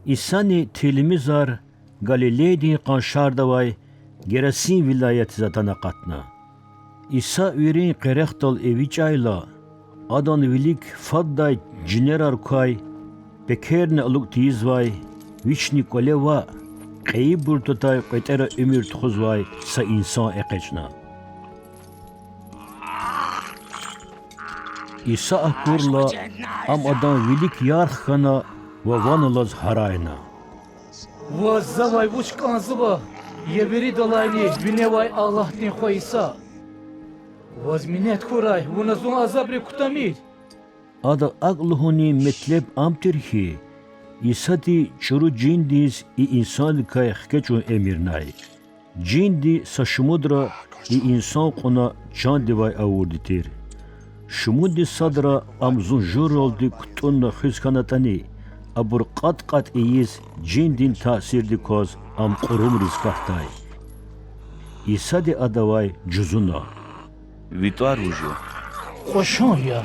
İsani Tilmizar Galileydi Qanşardavay Gerasin vilayet zatana qatna. İsa ürin qerektal eviçayla adan vilik fadday cinerar kay bekerne aluk tizvay viçni koleva qeyib burtutay qetera ümür txuzvay sa insan eqeçna. İsa akurla am adan vilik yarxana ve vanalaz harayna. Вазавай вушканзыба, ебери долайни, виневай Аллах дин хоиса. Вазминет хурай, вуназун азабри кутамид. Ada aqluhuni metleb amtirhi, isati çuru cindis i insan kay xkeçun emirnay. Cindi sa şumudra i insan qona can divay avurditir. Şumudi sadra amzun jur oldi kutunna xizkanatani. Abur qat iyiz cindin tasirdi koz am qurum rizkahtay. İsadi adavay cüzuna. Vituar uju. Khoşon ya.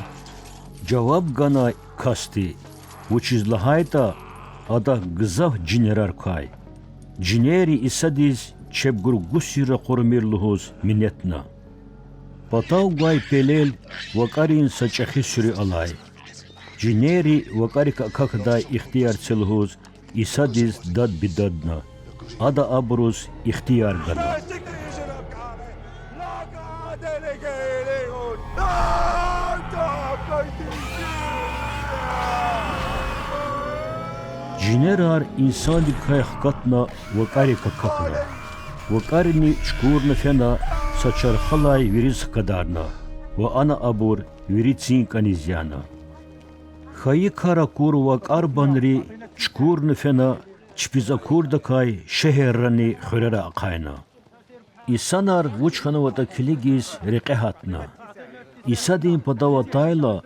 Cevap gana kasti. Uçiz lahayta ada gızav cinerar kay. Cineri isadiz çebgur gusira qurmir luhuz minnetna. Patav gay pelel vakarin saçahi sürü alay. Cineri vakari kakday ihtiyar çılhuz isadiz dad bidadna. Ada abruz ihtiyar gana. Cinerar insan dikay hakatna vakari kakakna. Vakarini çkurna fena saçar halay viriz kadarna. Ve ana abur viritsin kanizyana. Hayı kara kur vakar banri çkurna fena çpiza kurdakay şehirrani khurera akayna. İsanar vuçhana vata kiligiz reqehatna. İsadin padavatayla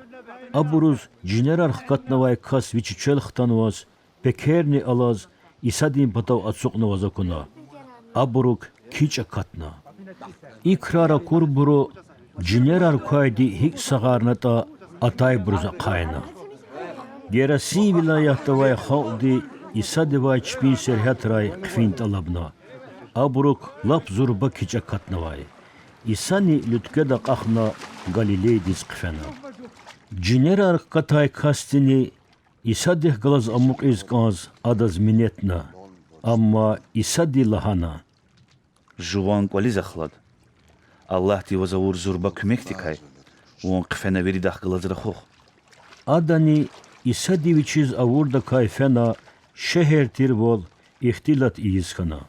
aburuz cinerar hakatna vay kas viçi çelxtanvaz pekerni alaz İsadin padav atsuqna vazakuna. Aburuk kiç akatna. İkrara kurburu cinerar kaydi hik sagarnata atay bruza kayna. Gerasi vilayatta vay xaldi İsadi vay çpin serhat ray qfint alabna. Aburuk lap zurba kiç akatna vay. İsani lütkeda qahna Galiley diz qfena. Cinerar katay kastini İsadih galaz amuk izkaz adaz minetna. Amma İsadi lahana. Juvan quali zakhlad. Allah ti wazawur zurba kümektikay. Uon qfena veri dakhgılazra xux. Adani İsadi viçiz avurda kayfena şehir tirvol ihtilat iyizkana.